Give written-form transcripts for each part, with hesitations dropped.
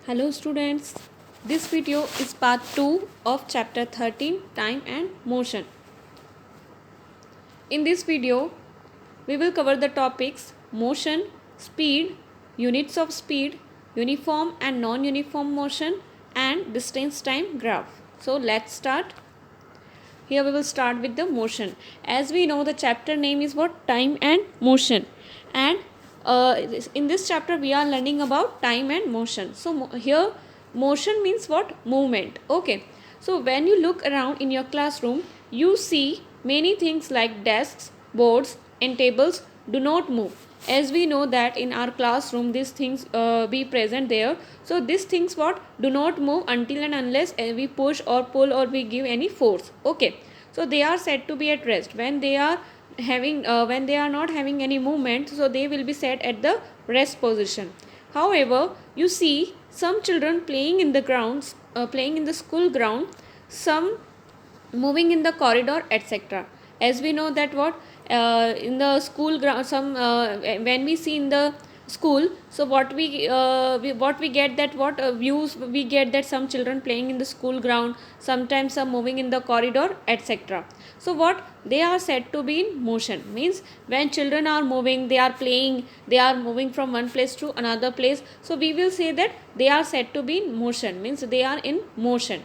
Hello students, this video is part 2 of chapter 13 Time and Motion. In this video, we will cover the topics motion, speed, units of speed, uniform and non-uniform motion and distance time graph. So let's start. Here we will start with the motion. As we know, the chapter name is what? Time and motion. And in this chapter we are learning about time and motion. So here motion means what? Movement. Okay. So when you look around in your classroom, you see many things like desks, boards and tables do not move. As we know that in our classroom these things be present there. So these things what? Do not move until and unless we push or pull or we give any force. Okay. So they are said to be at rest. When they are not having any movement, so they will be set at the rest position. However, you see some children playing in the grounds, playing in the school ground, some moving in the corridor, etc. As we know that what in the school ground, some when we see in the school, so what we get that what views we get that some children playing in the school ground, sometimes some moving in the corridor, etc. So what they are said to be in motion, means when children are moving, they are playing, they are moving from one place to another place, so we will say that they are said to be in motion, means they are in motion.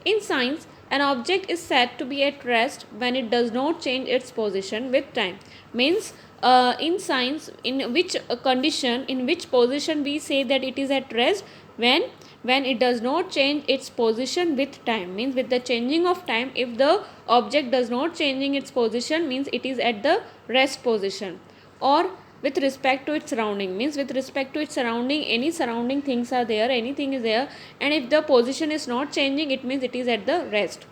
In science, an object is said to be at rest when it does not change its position with time. Means in science, in which condition, in which position we say that it is at rest? When it does not change its position with time. Means with the changing of time, if the object does not changing its position, means it is at the rest position. Or with respect to its surrounding, means with respect to its surrounding, any surrounding things are there, anything is there, and if the position is not changing, it means it is at the rest.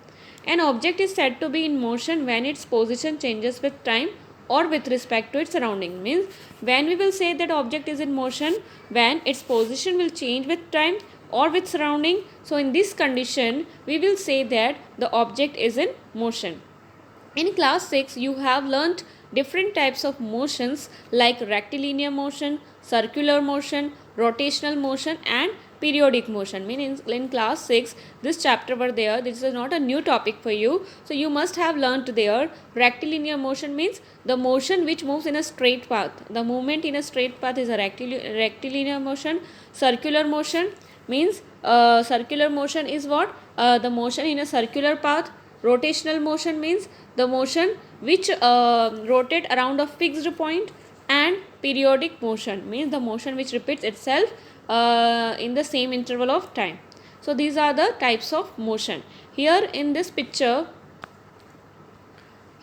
An object is said to be in motion when its position changes with time or with respect to its surrounding. Means when we will say that object is in motion, when its position will change with time or with surrounding, so in this condition we will say that the object is in motion. In class 6, you have learnt different types of motions like rectilinear motion, circular motion, rotational motion and periodic motion. Meaning in class 6, this chapter were there. This is not a new topic for you. So you must have learnt there. Rectilinear motion means the motion which moves in a straight path. The movement in a straight path is a rectilinear motion. Circular motion means circular motion is what? The motion in a circular path. Rotational motion means the motion which rotate around a fixed point, and periodic motion means the motion which repeats itself in the same interval of time. So these are the types of motion. Here in this picture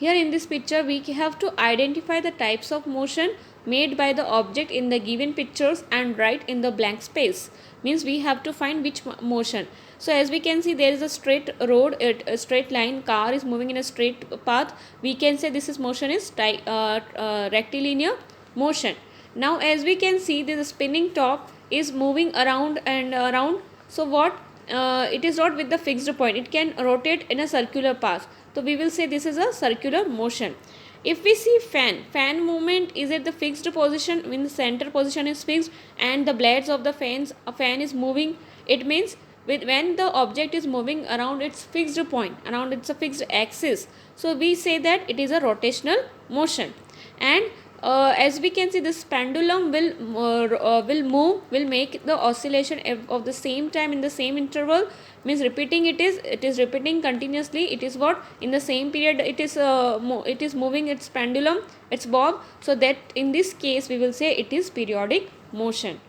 we have to identify the types of motion made by the object in the given pictures and write in the blank space. Means we have to find which motion. So as we can see, there is a straight road, a straight line, car is moving in a straight path. We can say this is motion is rectilinear motion. Now as we can see, this spinning top is moving around and around. So what? It is not with the fixed point. It can rotate in a circular path. So we will say this is a circular motion. If we see fan movement is at the fixed position, when the center position is fixed and the blades of the fan is moving, it means when the object is moving around its fixed point, around its fixed axis, so we say that it is a rotational motion. And as we can see, this pendulum will make the oscillation of the same time in the same interval. Means repeating, it is repeating continuously. It is what? In the same period it is moving its pendulum, its bob. So that in this case we will say it is periodic motion.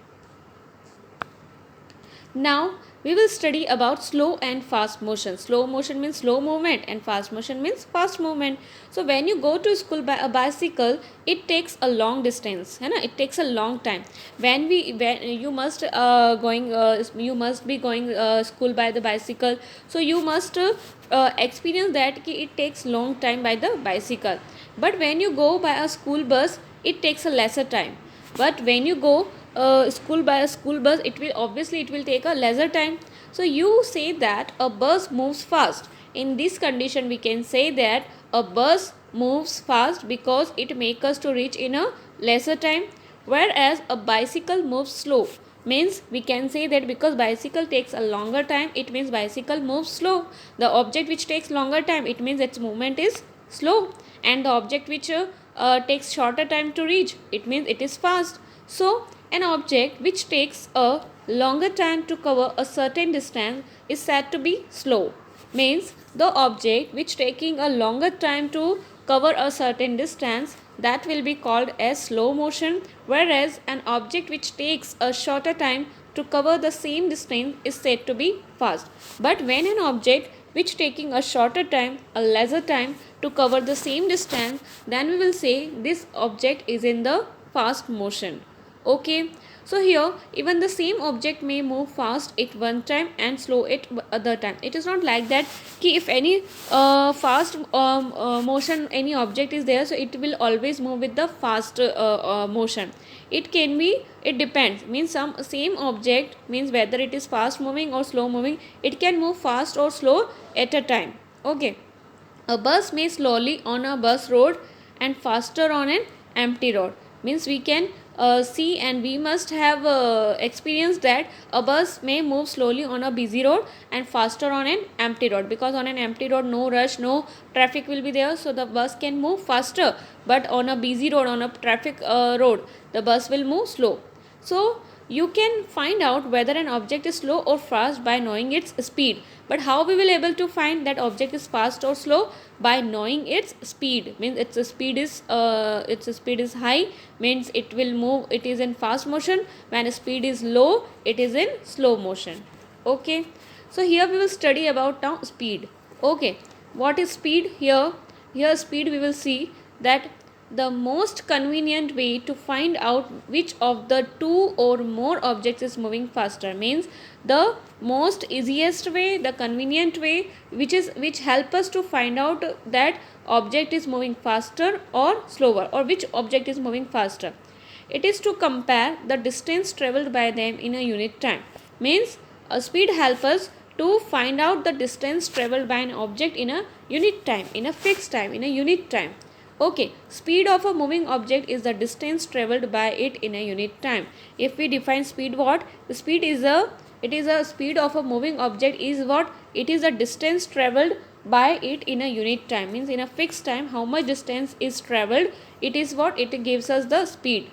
Now we will study about slow and fast motion. Slow motion means slow movement and fast motion means fast movement. So when you go to school by a bicycle, it takes a long distance, it takes a long time. When you must be going school by the bicycle, so you must experience that it takes long time by the bicycle. But when you go by a school bus, it takes a lesser time. But when you go school by a school bus, it will take a lesser time. So you say that a bus moves fast. In this condition we can say that a bus moves fast because it makes us to reach in a lesser time, whereas a bicycle moves slow Means we can say that because bicycle takes a longer time, it means bicycle moves slow. The object which takes longer time, it means its movement is slow. And the object which takes shorter time to reach, it means it is fast. So an object which takes a longer time to cover a certain distance is said to be slow. Means the object which taking a longer time to cover a certain distance, that will be called as slow motion, whereas an object which takes a shorter time to cover the same distance is said to be fast. But when an object which taking a shorter time, a lesser time to cover the same distance, then we will say this object is in the fast motion. Okay, so here even the same object may move fast at one time and slow at other time. It is not like that कि if any fast motion any object is there, so it will always move with the fast motion. It can be, it depends, means some same object, means whether it is fast moving or slow moving, it can move fast or slow at a time. Okay, a bus may slowly on a bus road and faster on an empty road. Means we can see, and we must have experienced that a bus may move slowly on a busy road and faster on an empty road, because on an empty road no rush, no traffic will be there, so the bus can move faster. But on a busy road, on a traffic road, the bus will move slow. So you can find out whether an object is slow or fast by knowing its speed. But how we will able to find that object is fast or slow? By knowing its speed. Means its speed is high, means it will move, it is in fast motion. When speed is low, it is in slow motion. Okay, so here we will study about now speed. Okay, what is speed? Here speed we will see that the most convenient way to find out which of the two or more objects is moving faster. Means the most easiest way, the convenient way, which help us to find out that object is moving faster or slower, or which object is moving faster. It is to compare the distance travelled by them in a unit time. Means speed help us to find out the distance travelled by an object in a unit time, in a fixed time, in a unit time. Okay, speed of a moving object is the distance travelled by it in a unit time. If we define speed, what? The speed is a speed of a moving object is what? It is a distance travelled by it in a unit time. Means in a fixed time, how much distance is travelled, it is what? It gives us the speed.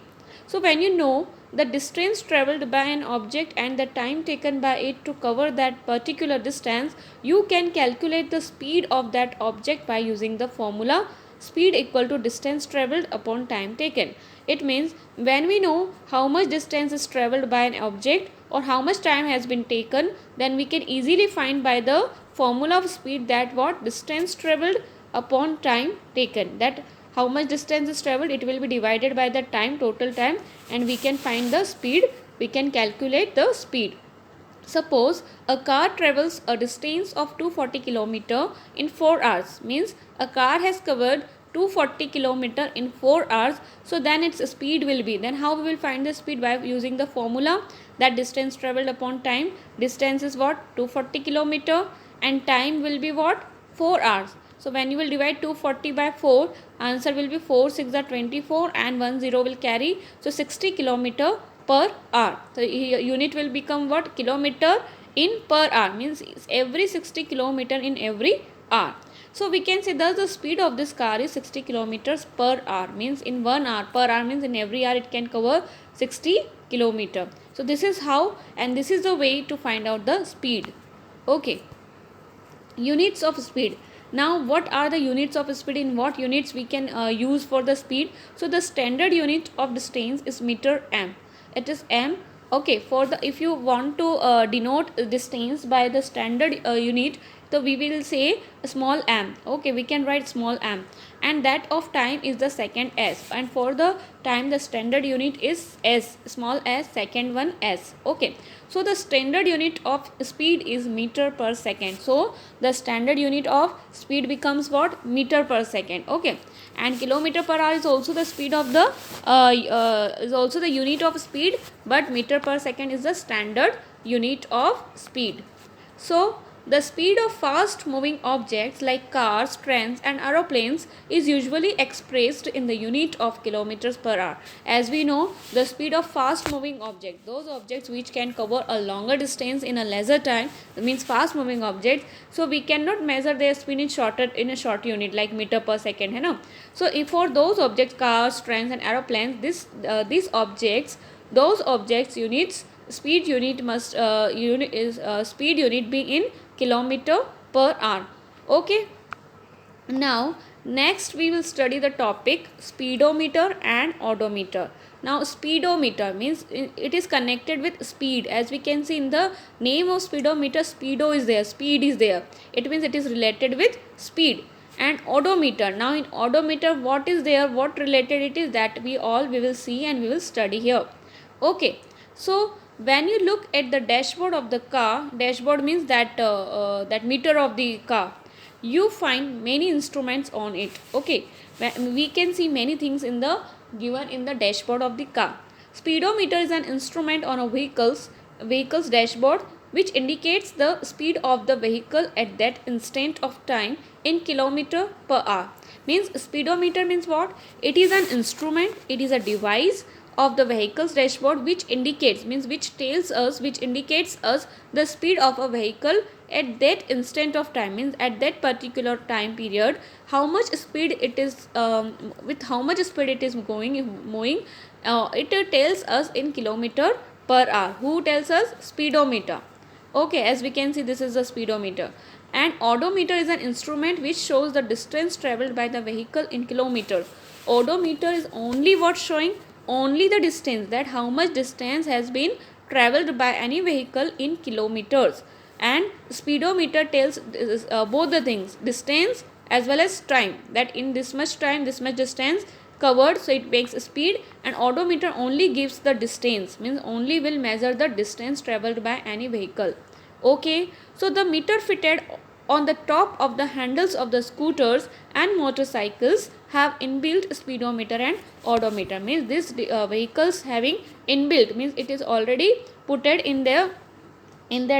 So when you know the distance travelled by an object and the time taken by it to cover that particular distance, you can calculate the speed of that object by using the formula speed equal to distance travelled upon time taken. It means when we know how much distance is travelled by an object or how much time has been taken, then we can easily find by the formula of speed that what? Distance travelled upon time taken. That how much distance is travelled, it will be divided by the time, total time, and we can find the speed, we can calculate the speed. Suppose a car travels a distance of 240 km in 4 hours. Means a car has covered 240 km in 4 hours. So then its speed will be. Then how we will find the speed? By using the formula that distance travelled upon time. Distance is what? 240 km and time will be what? 4 hours. So when you will divide 240 by 4, answer will be 4 6 are 24 and 1 0 will carry. So 60 km per hour. So unit will become what? Kilometer in per hour. Means every 60 kilometer in every hour. So we can say thus the speed of this car is 60 kilometers per hour. Means in 1 hour, per hour means in every hour it can cover 60 kilometer. So this is how, and this is the way to find out the speed. Okay. Units of speed. Now what are the units of speed? In what units we can use for the speed? So the standard unit of distance is meter m. It is m. Okay, for the, if you want to denote distance by the standard unit, so we will say small m. Okay, we can write small m, and that of time is the second s, and for the time the standard unit is s, small s, second one s. Okay, so the standard unit of speed is meter per second. So the standard unit of speed becomes what? Meter per second. Okay, and kilometer per hour is also the speed of the is also the unit of speed, but meter per second is the standard unit of speed. So The speed of fast moving objects like cars, trains and aeroplanes is usually expressed in the unit of kilometers per hour. As we know, the speed of fast moving objects, those objects which can cover a longer distance in a lesser time, means fast moving objects, so we cannot measure their speed in a short unit like meter per second, है ना. So if for those objects, cars, trains and aeroplanes, these objects, those objects units, speed unit must speed unit be in kilometer per hour. Okay. Now next we will study the topic speedometer and odometer. Now speedometer means it is connected with speed. As we can see in the name of speedometer, speedo is there, speed is there. It means it is related with speed. And odometer, now in odometer what is there, what related it is, that we will see and we will study here. Okay. So when you look at the dashboard of the car, dashboard means that that meter of the car, you find many instruments on it. Okay, we can see many things in the given in the dashboard of the car. Speedometer is an instrument on a vehicle's dashboard which indicates the speed of the vehicle at that instant of time in kilometer per hour. Means speedometer means what? It is an instrument, it is a device of the vehicle's dashboard which indicates, means which indicates us the speed of a vehicle at that instant of time, means at that particular time period, how much speed it is with how much speed it is moving. It tells us in kilometer per hour. Who tells us? Speedometer. Okay, as we can see, this is the speedometer. And odometer is an instrument which shows the distance travelled by the vehicle in kilometer. Odometer is only what showing only the distance, that how much distance has been travelled by any vehicle in kilometers. And speedometer tells both the things, distance as well as time, that in this much time this much distance covered, so it makes speed. And odometer only gives the distance, means only will measure the distance travelled by any vehicle. Okay, so the meter fitted on the top of the handles of the scooters and motorcycles have inbuilt speedometer and odometer. Means this vehicles having inbuilt, means it is already putted in their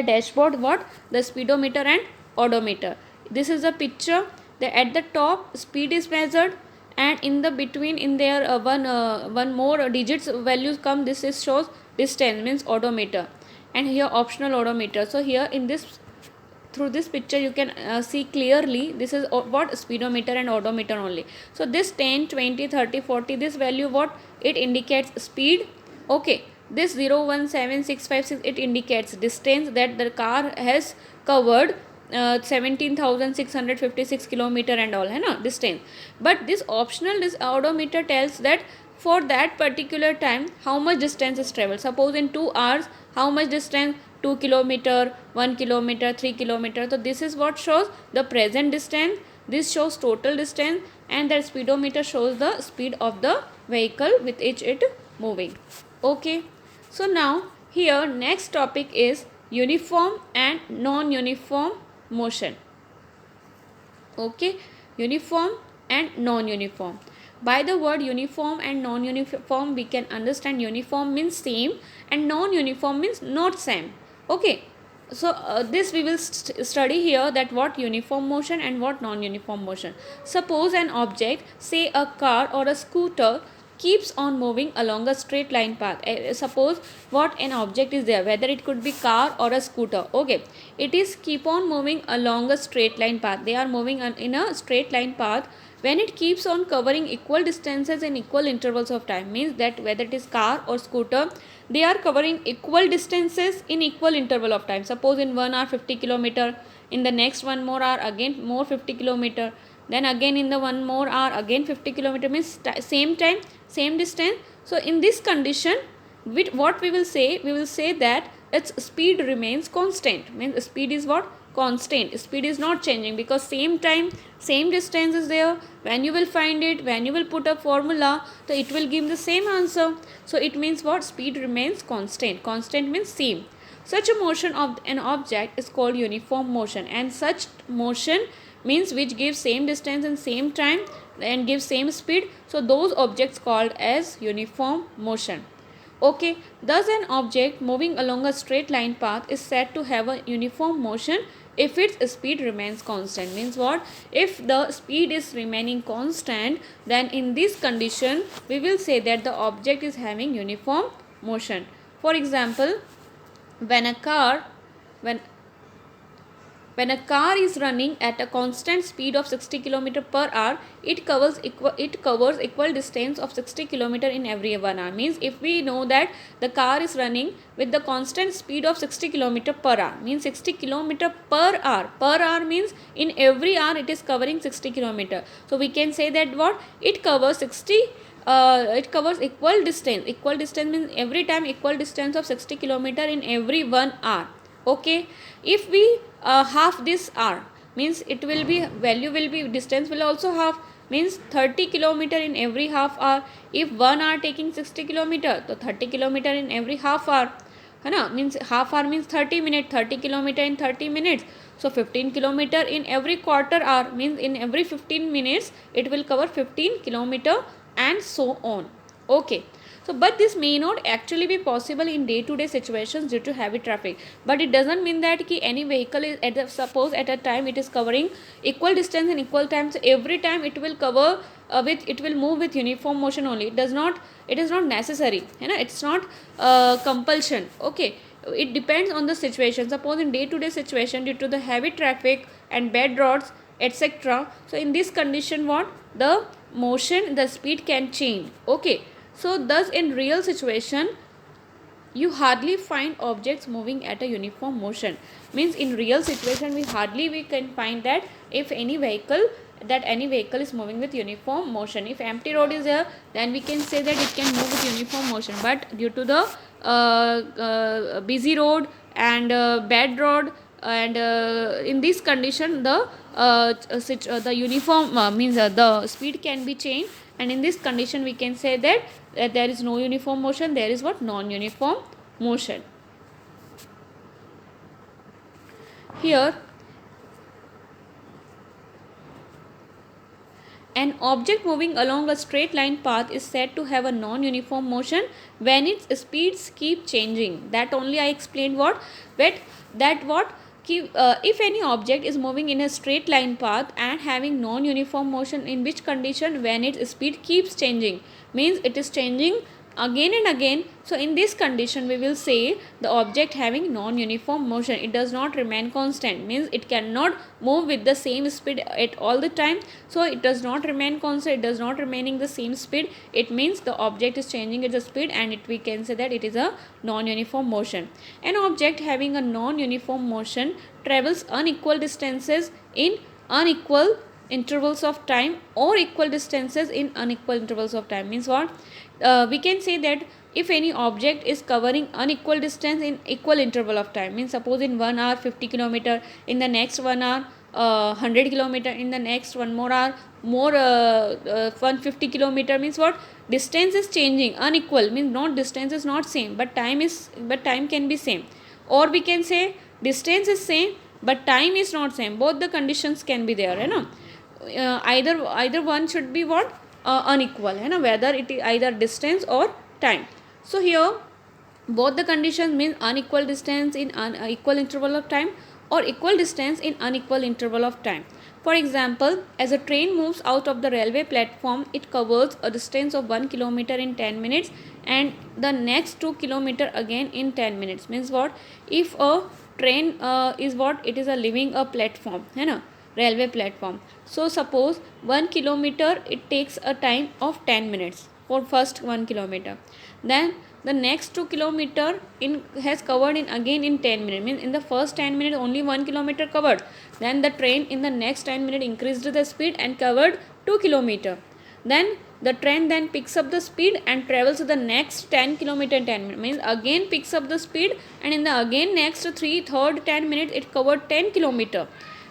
dashboard, what? The speedometer and odometer. This is a picture. At the top speed is measured, and in the between in there one more digits values come. This is shows distance, means odometer, and here optional odometer. So here in this, through this picture you can see clearly this is what? Speedometer and odometer only. So this 10, 20, 30, 40, this value what? It indicates speed. Okay, this 0, 1, 7, 6, 5, 6, it indicates distance, that the car has covered 17,656 kilometer and all, है ना, distance. But this optional, this odometer tells that for that particular time how much distance is travelled. Suppose in 2 hours how much distance? 2 kilometer, 1 kilometer, 3 kilometer. So this is what shows the present distance. This shows total distance, and the speedometer shows the speed of the vehicle with which it moving. Okay, so now here next topic is uniform and non-uniform motion. Okay, uniform and non-uniform. By the word uniform and non-uniform we can understand uniform means same and non-uniform means not same. Okay, so this we will study here, that what uniform motion and what non-uniform motion. Suppose an object, say a car or a scooter, keeps on moving along a straight line path. Suppose what an object is there, whether it could be car or a scooter. Okay, it is keep on moving along a straight line path. They are moving in a straight line path. When it keeps on covering equal distances in equal intervals of time, means that whether it is car or scooter, they are covering equal distances in equal interval of time. Suppose in 1 hour 50 kilometer, in the next 1 more hour again more 50 kilometer, then again in the 1 more hour again 50 kilometer, means same time same distance. So in this condition, with what we will say that its speed remains constant. Means speed is what? Constant. Speed is not changing, because same time same distance is there. When you will find it, when you will put a formula, so it will give the same answer. So it means what? Speed remains constant. Constant means same. Such a motion of an object is called uniform motion, and such motion means which gives same distance and same time and gives same speed. So those objects called as uniform motion. Okay, thus an object moving along a straight line path is said to have a uniform motion if its speed remains constant. Means what? If the speed is remaining constant, then in this condition we will say that the object is having uniform motion. For example, when a car when a car is running at a constant speed of 60 km per hour, it covers equal distance of 60 km in every 1 hour. Means if we know that the car is running with the constant speed of 60 km per hour, means 60 km per hour. Per hour means in every hour it is covering 60 km. So we can say that what? It covers equal distance. Equal distance means every time equal distance of 60 km in every 1 hour. Okay, if we half this hour, means it will be value will be distance will also half, means 30 km in every half hour. If 1 hour taking 60 km, so 30 km in every half hour, है ना. Means half hour means 30 minutes, 30 km in 30 minutes. So 15 km in every quarter hour, means in every 15 minutes it will cover 15 km and so on. Okay. So, but this may not actually be possible in day-to-day situations due to heavy traffic. But it doesn't mean that ki any vehicle is suppose at a time it is covering equal distance in equal time. So every time it will cover it will move with uniform motion only. It is not necessary. You know, it's not compulsion. Okay. It depends on the situation. Suppose in day-to-day situation due to the heavy traffic and bad roads, etc. So in this condition, what? The motion, the speed can change. Okay. So thus in real situation you hardly find objects moving at a uniform motion. Means in real situation we can find that if any vehicle is moving with uniform motion. If empty road is there, then we can say that it can move with uniform motion. But due to the busy road and bad road, and in this condition the uniform means the speed can be changed, and in this condition we can say that there is no uniform motion, there is what? Non-uniform motion. Here an object moving along a straight line path is said to have a non-uniform motion when its speeds keep changing. That only I explained what? If any object is moving in a straight line path and having non-uniform motion, in which condition? When its speed keeps changing, means it is changing again and again. So in this condition we will say the object having non-uniform motion. It does not remain constant, means it cannot move with the same speed at all the time. So it does not remain constant, it does not remaining the same speed. It means the object is changing its speed, and we can say that it is a non-uniform motion. An object having a non-uniform motion travels unequal distances in unequal intervals of time or equal distances in unequal intervals of time. Means what? We can say that if any object is covering unequal distance in equal interval of time, means suppose in 1 hour 50 km, in the next 1 hour 100 km, in the next 1 more hour 150 km, means what? Distance is changing, unequal means not distance is not same, but time can be same. Or we can say distance is same but time is not same. Both the conditions can be there, you know. Either one should be what? Unequal, you know, whether it is either distance or time. So here both the conditions mean unequal distance in unequal interval of time or equal distance in unequal interval of time. For example, as a train moves out of the railway platform, it covers a distance of 1 km in 10 minutes and the next 2 km again in 10 minutes. Means what? If a train is what? It is a leaving a platform, you know, railway platform. So suppose 1 km it takes a time of 10 minutes for first 1 km. Then the next 2 km has covered in again in 10 minutes. Means in the first 10 minutes only 1 km covered. Then the train in the next 10 minutes increased the speed and covered 2 km. Then the train then picks up the speed and travels to the next 10 km in 10 minutes. Means again picks up the speed, and in the again next third 10 minutes it covered 10 km.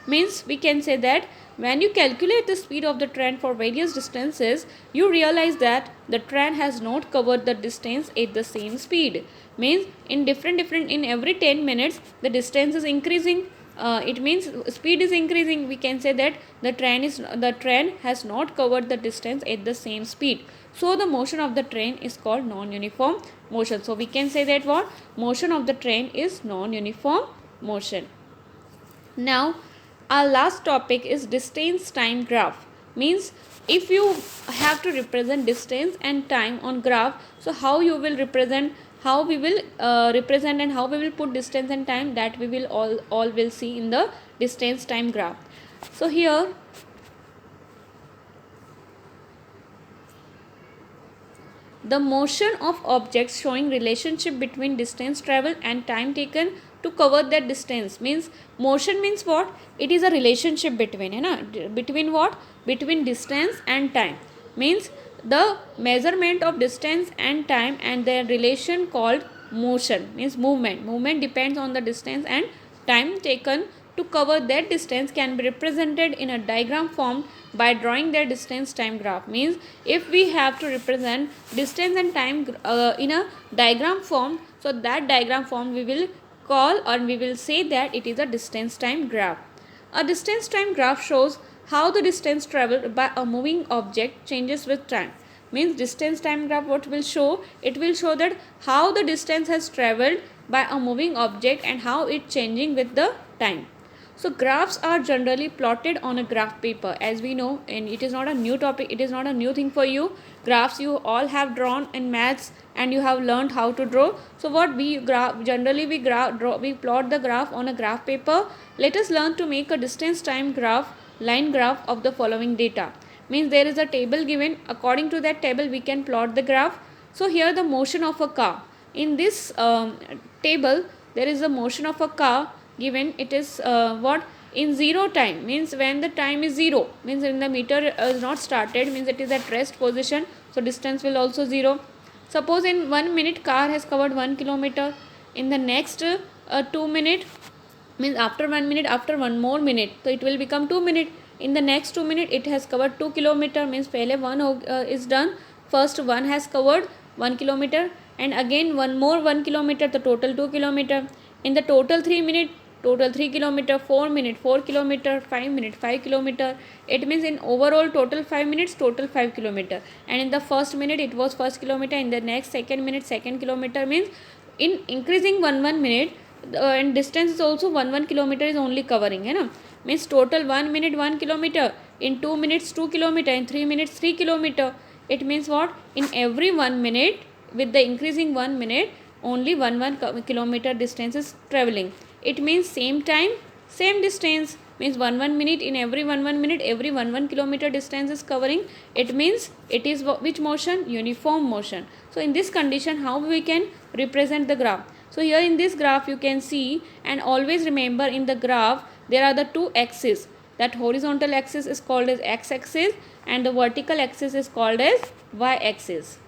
Means we can say that when you calculate the speed of the train for various distances, you realize that the train has not covered the distance at the same speed. Means in in every 10 minutes the distance is increasing. It means speed is increasing. We can say that the train has not covered the distance at the same speed. So the motion of the train is called non-uniform motion. So we can say that what? Motion of the train is non-uniform motion. Now, our last topic is distance time graph. Means if you have to represent distance and time on graph, so how you will represent, how we will represent and how we will put distance and time, that we will all will see in the distance time graph. So here the motion of objects showing relationship between distance traveled and time taken to cover that distance. Means motion means what? It is a relationship between, between what? Between distance and time. Means the measurement of distance and time and their relation called motion, means movement depends on the distance and time taken to cover that distance can be represented in a diagram form by drawing their distance time graph. Means if we have to represent distance and time in a diagram form, so that diagram form we will call, or we will say that it is a distance time graph. A distance time graph shows how the distance traveled by a moving object changes with time. Means distance time graph what will show? It will show that how the distance has traveled by a moving object and how it changing with the time. So graphs are generally plotted on a graph paper, as we know, and it is not a new topic, it is not a new thing for you. Graphs you all have drawn in maths and you have learned how to draw. So what we generally we plot the graph on a graph paper. Let us learn to make a distance time graph, line graph of the following data. Means there is a table given, according to that table we can plot the graph. So here the motion of a car. In this table there is a motion of a car given. It is what? In 0 time, means when the time is 0, means when the meter is not started, means it is at rest position, so distance will also 0. Suppose in 1 minute car has covered 1 kilometer. In the next 2 minute, means after 1 minute, after one more minute, so it will become 2 minute. In the next 2 minute it has covered 2 kilometer, means pehle one is done, first one has covered 1 kilometer and again one more 1 kilometer, the total 2 kilometer. In the total 3 minute, total 3 kilometer, 4 minute 4 kilometer, 5 minute 5 kilometer. It means in overall total 5 minutes, total 5 kilometer. And in the first minute it was first kilometer, in the next second minute second kilometer. Means in increasing 1 minute and distance is also 1 kilometer is only covering, means total 1 minute 1 kilometer, in 2 minutes 2 kilometer, in 3 minutes 3 kilometer. It means what? In every 1 minute, with the increasing 1 minute, only 1 kilometer distance is traveling. It means same time same distance, means 1 minute, in every 1 minute every 1 kilometer distance is covering. It means it is which motion? Uniform motion. So in this condition how we can represent the graph? So here in this graph you can see, and always remember in the graph there are the two axes. That horizontal axis is called as x-axis and the vertical axis is called as y-axis.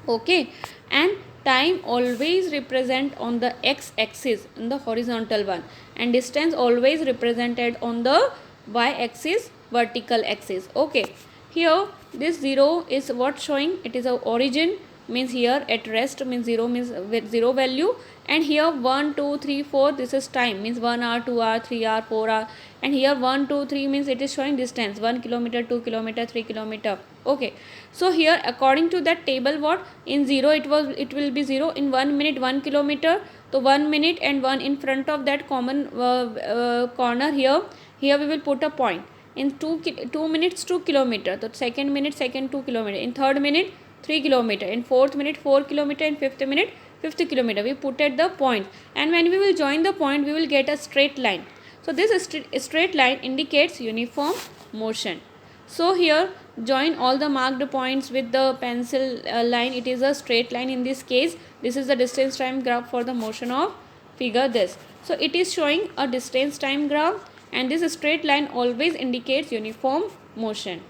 Okay, and time always represent on the x-axis in the horizontal one, and distance always represented on the y-axis, vertical axis. Okay, here this 0 is what showing? It is a origin, means here at rest, means 0 means with 0 value, and here 1 2 3 4 this is time, means 1 hour 2 hour 3 hour 4 hour, and here 1 2 3 means it is showing distance 1 kilometer 2 kilometer 3 kilometer. Okay, so here according to that table, what? In 0 it will be 0, in 1 minute 1 kilometer, so 1 minute and 1 in front of that common corner, here we will put a point. In 2 minutes 2 kilometer, so second minute second 2 kilometer, in third minute 3 kilometer, in fourth minute 4 kilometer, in fifth minute 50 kilometer. We put at the point, and when we will join the point we will get a straight line. So this straight line indicates uniform motion. So here join all the marked points with the pencil line. It is a straight line in this case. This is the distance time graph for the motion of figure this. So it is showing a distance time graph, and this straight line always indicates uniform motion.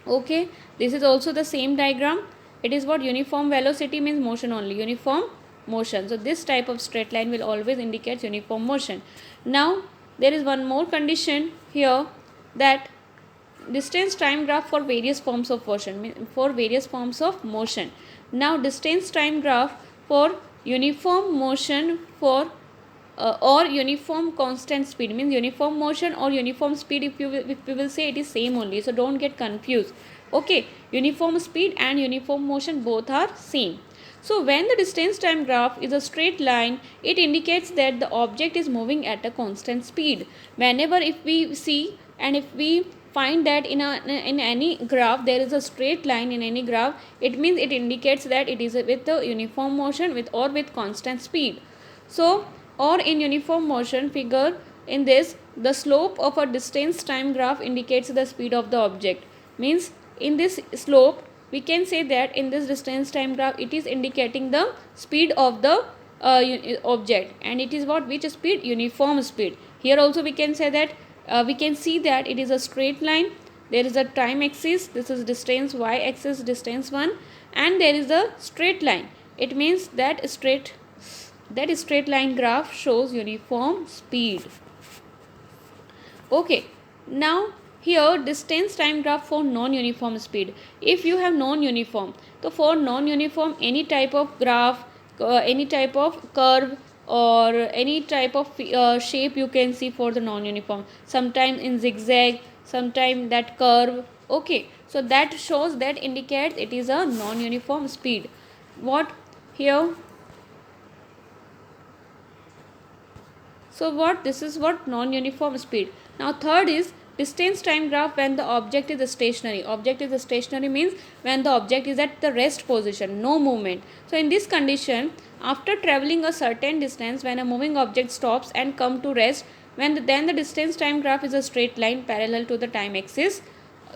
Okay, this is also the same diagram. It is what? Uniform velocity means motion only, uniform motion. So this type of straight line will always indicate uniform motion. Now there is one more condition here, that distance time graph for various forms of motion, Now distance time graph for uniform motion for or uniform constant speed, means uniform motion or uniform speed, if we will say, it is same only, so don't get confused. Okay, uniform speed and uniform motion both are same. So when the distance time graph is a straight line, it indicates that the object is moving at a constant speed. Whenever if we see and if we find that in any graph there is a straight line in any graph, it means it indicates that it is with a uniform motion with constant speed. So or in uniform motion figure, in this the slope of a distance time graph indicates the speed of the object. Means in this slope we can say that in this distance time graph it is indicating the speed of the object, and it is what, which speed? Uniform speed. Here also we can say that we can see that it is a straight line. There is a time axis, this is distance, y axis distance 1, and there is a straight line. It means that straight line graph shows uniform speed. Okay, now here distance time graph for non-uniform speed. If you have non-uniform, so for non-uniform any type of graph, any type of curve or any type of shape you can see for the non-uniform, sometime in zigzag, sometime that curve. Okay, so that shows, that indicates it is a non-uniform speed. What here? So what, this is what non-uniform speed. Now third is distance time graph when the object is stationary. Object is stationary means when the object is at the rest position, no movement. So in this condition, after traveling a certain distance, when a moving object stops and come to rest, then the distance time graph is a straight line parallel to the time axis.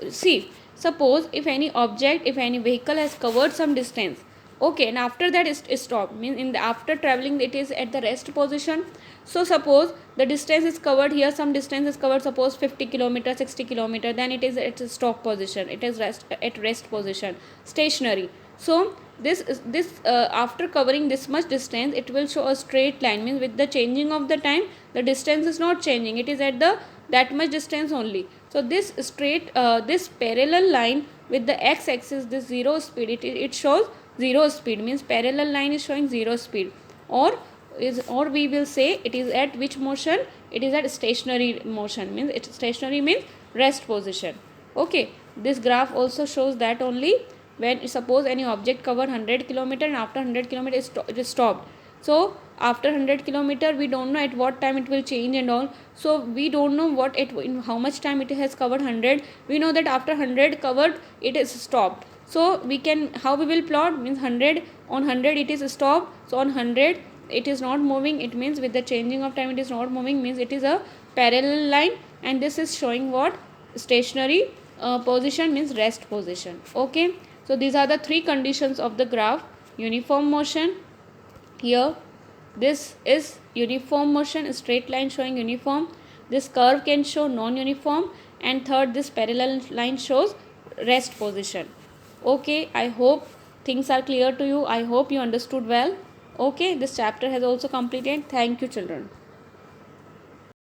See, suppose if any object, if any vehicle has covered some distance, okay, and after that it stopped, means in the after traveling it is at the rest position. So suppose the distance is covered here, some distance is covered, suppose 50 kilometer, 60 kilometer, then it is at a stop position, it is at rest position, stationary. So this after covering this much distance, it will show a straight line, means with the changing of the time the distance is not changing, it is at the that much distance only. So this straight this parallel line with the x axis, this zero speed, it shows zero speed, means parallel line is showing zero speed. Or we will say it is at which motion? It is at stationary motion, means it stationary means rest position. Okay, this graph also shows that only when suppose any object cover 100 kilometer and after 100 kilometer it is stopped. So after 100 kilometer we don't know at what time it will change and all. So we don't know what it, in how much time it has covered 100. We know that after 100 covered it is stopped. So we can, how we will plot, means 100 on 100 it is stopped. So on 100 it is not moving, it means with the changing of time it is not moving, means it is a parallel line, and this is showing what? Stationary position, means rest position. Okay, so these are the three conditions of the graph. Uniform motion, here this is uniform motion, straight line showing uniform, this curve can show non-uniform, and third this parallel line shows rest position. Okay, I hope things are clear to you. I hope you understood well. Okay, this chapter has also completed. Thank you, children.